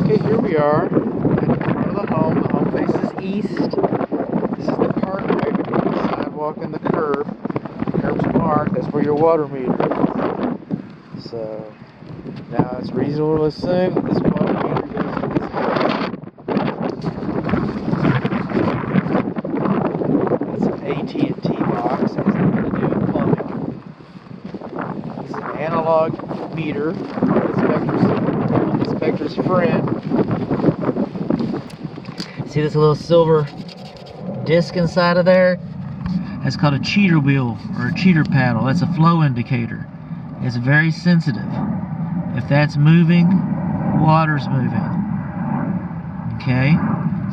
Okay, here we are at the front of the home. The home faces east. This is the parkway between the sidewalk and the curb. The curb's marked. That's where your water meter is. So now it's reasonable to assume that this water meter goes to this house. That's an AT&T box. It has nothing to do with plumbing. This is an analog meter. Inspector's friend. See this little silver disc inside of there? That's called a cheater wheel or a cheater paddle. That's a flow indicator. It's very sensitive. If that's moving, water's moving. Okay?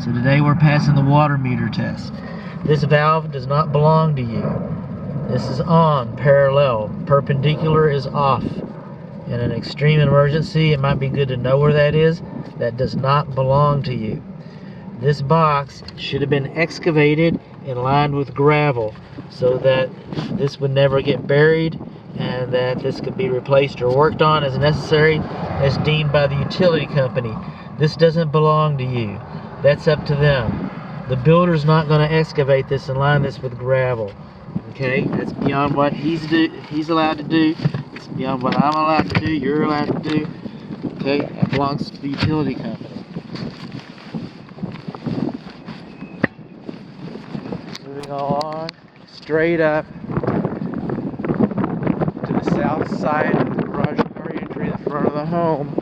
So today we're passing the water meter test. This valve does not belong to you. This is on, parallel. Perpendicular is off. In an extreme emergency, it might be good to know where that is. That does not belong to you. This box should have been excavated and lined with gravel so that this would never get buried and that this could be replaced or worked on as necessary as deemed by the utility company. This doesn't belong to you. That's up to them. The builder's not going to excavate this and line this with gravel. Okay? That's beyond what he's allowed to do. It's beyond what I'm allowed to do, you're allowed to do. Okay? That belongs to the utility company. Moving along, straight up to the south side of the garage door entry, the front of the home.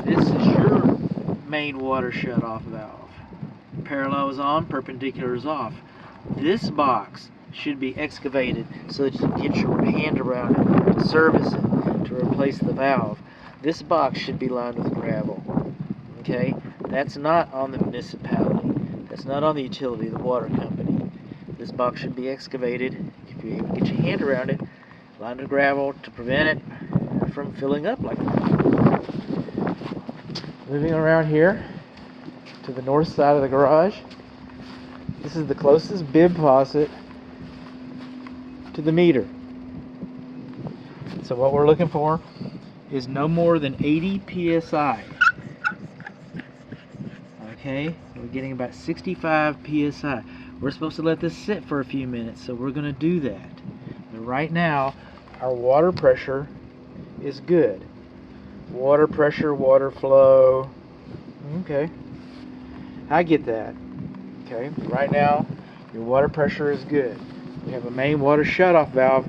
This is your main water shut-off valve. Parallel is on, perpendicular is off. This box should be excavated so that you can get your hand around it, to service it, to replace the valve. This box should be lined with gravel. Okay? That's not on the municipality. That's not on the utility, the water company. This box should be excavated. If you get your hand around it, lined with gravel to prevent it from filling up like that. Moving around here to the north side of the garage. This is the closest bib faucet to the meter. So what we're looking for is no more than 80 psi. Okay, we're getting about 65 psi. We're supposed to let this sit for a few minutes, so we're going to do that. But right now, our water pressure is good. Water pressure, water flow. Okay, I get that. Okay, right now, your water pressure is good. We have a main water shutoff valve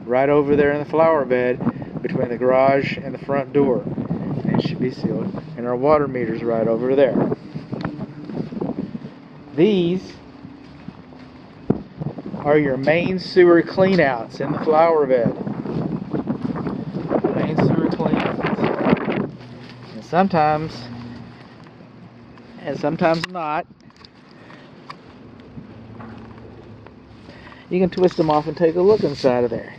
right over there in the flower bed between the garage and the front door. And it should be sealed. And our water meter's right over there. These are your main sewer cleanouts in the flower bed. Main sewer cleanouts. And sometimes not. You can twist them off and take a look inside of there.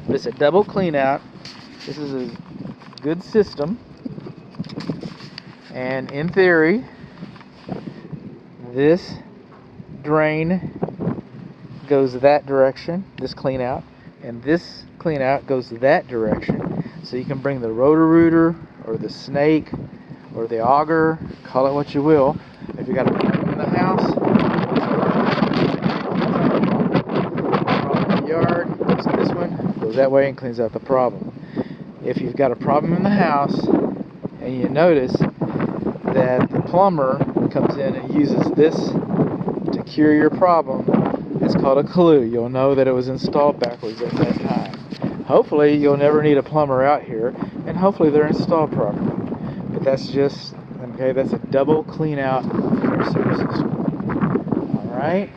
But it's a double clean out. This is a good system. And in theory, this drain goes that direction, this clean out, and this clean out goes that direction. So you can bring the rotor-rooter or the snake or the auger, call it what you will. If you got a problem in the house, yard, goes to this one, goes that way and cleans out the problem. If you've got a problem in the house and you notice that the plumber comes in and uses this to cure your problem, it's called a clue. You'll know that it was installed backwards at that time. Hopefully you'll never need a plumber out here, and hopefully they're installed properly. But that's just, okay, that's a double clean out for your sewer system. Alright?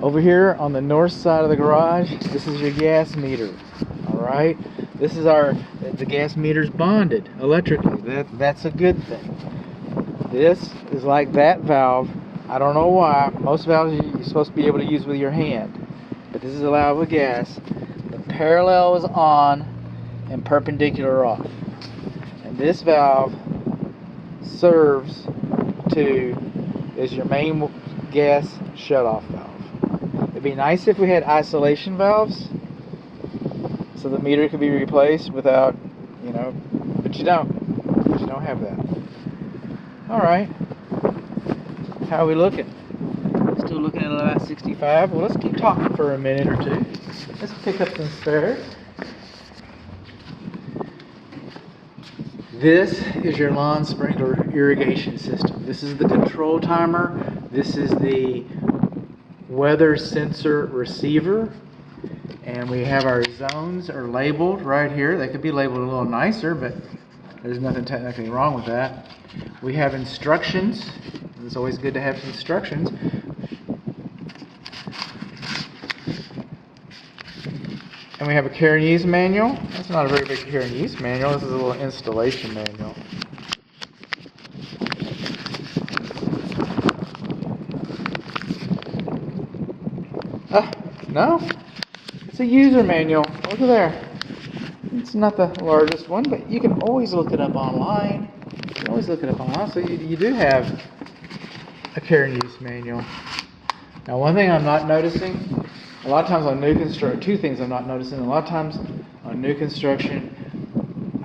Over here on the north side of the garage, this is your gas meter. Alright? This is the gas meter's bonded electrically. That's a good thing. This is like that valve. I don't know why. Most valves you're supposed to be able to use with your hand. But this is a valve with gas. The parallel is on and perpendicular off. And this valve serves to, is your main gas shutoff valve. It'd be nice if we had isolation valves so the meter could be replaced without, but you don't. You don't have that. All right. How are we looking? Still looking at about 65. Well, let's keep talking for a minute or two. Let's pick up some spares. This is your lawn sprinkler irrigation system. This is the control timer. This is the weather sensor receiver. And we have our zones are labeled right here. They could be labeled a little nicer, but there's nothing technically wrong with that. We have instructions. It's always good to have instructions. And we have a care and use manual. That's not a very big care and use manual. This is a little installation manual. No, it's a user manual. Look at there. It's not the largest one, but you can always look it up online. You can always look it up online. So you do have a care and use manual. Now, one thing I'm not noticing, a lot of times on new construction, two things I'm not noticing. A lot of times on new construction,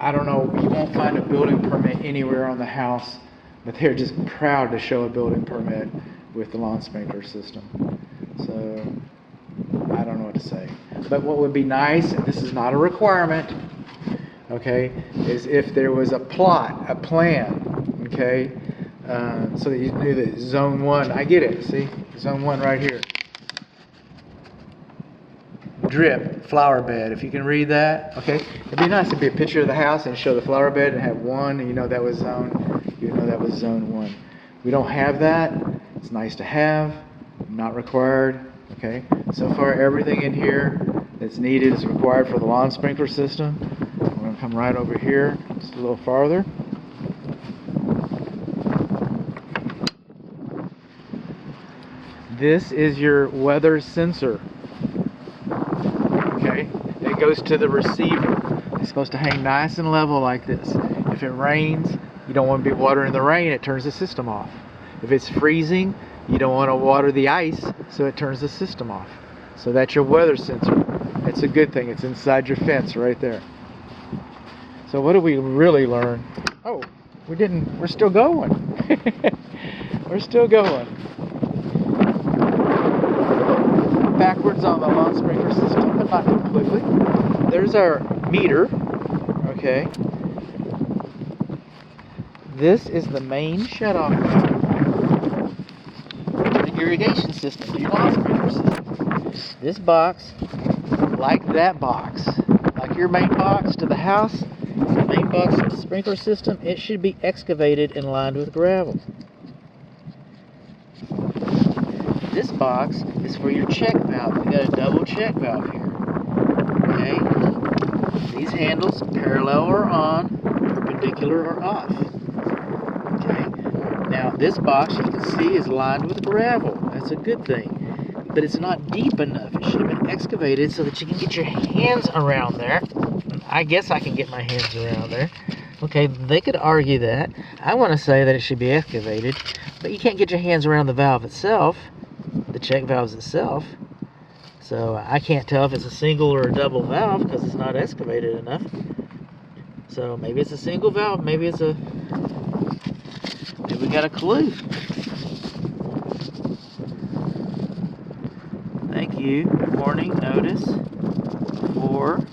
I don't know, you won't find a building permit anywhere on the house, but they're just proud to show a building permit with the lawn sprinkler system. So I don't know what to say. But what would be nice, and this is not a requirement, okay, is if there was a plot, a plan, okay, so that you knew that zone 1, I get it, see, zone 1 right here. Drip, flower bed, if you can read that, okay. It'd be nice to be a picture of the house and show the flower bed and have 1, and that was zone 1. We don't have that. It's nice to have, not required. Okay, so far everything in here that's needed is required for the lawn sprinkler system. We're going to come right over here, just a little farther. This is your weather sensor. Okay, it goes to the receiver. It's supposed to hang nice and level like this. If it rains, you don't want to be watering the rain, it turns the system off. If it's freezing, you don't want to water the ice, so it turns the system off. So that's your weather sensor. It's a good thing. It's inside your fence right there. So what did we really learn? Oh, we're still going. We're still going. Backwards on the lawn sprinkler system, but not completely. There's our meter, okay. This is the main shutoff valve. Irrigation system, your lawn sprinkler system. This box, like that box, like your main box to the house, the main box to the sprinkler system, it should be excavated and lined with gravel. This box is for your check valve. You got a double check valve here. Okay? These handles, parallel or on, perpendicular or off. Okay? Now, this box, you can see, is lined with gravel. That's a good thing. But it's not deep enough. It should have been excavated so that you can get your hands around there. I guess I can get my hands around there. Okay, they could argue that. I want to say that it should be excavated, but you can't get your hands around the valve itself, the check valves itself. So I can't tell if it's a single or a double valve because it's not excavated enough. So maybe it's a single valve, maybe we got a clue. Thank you. Warning notice for,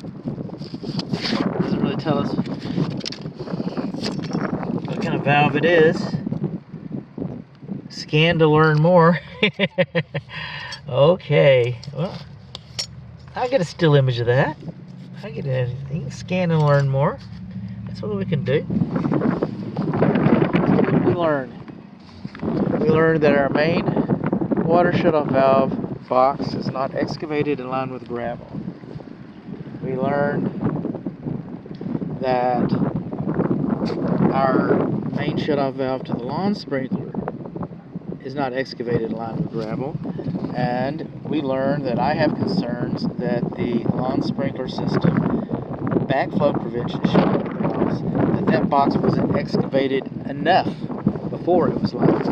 doesn't really tell us what kind of valve it is. Scan to learn more. Okay, well, I'll get a still image of that. I get anything. Scan and learn more. That's what we can do. What did we learn? We learned that our main water shutoff valve box is not excavated and lined with gravel. We learned that our main shutoff valve to the lawn sprinkler is not excavated and lined with gravel. And we learned that I have concerns that the lawn sprinkler system backflow prevention shutoff valves, that box wasn't excavated enough before it was lined.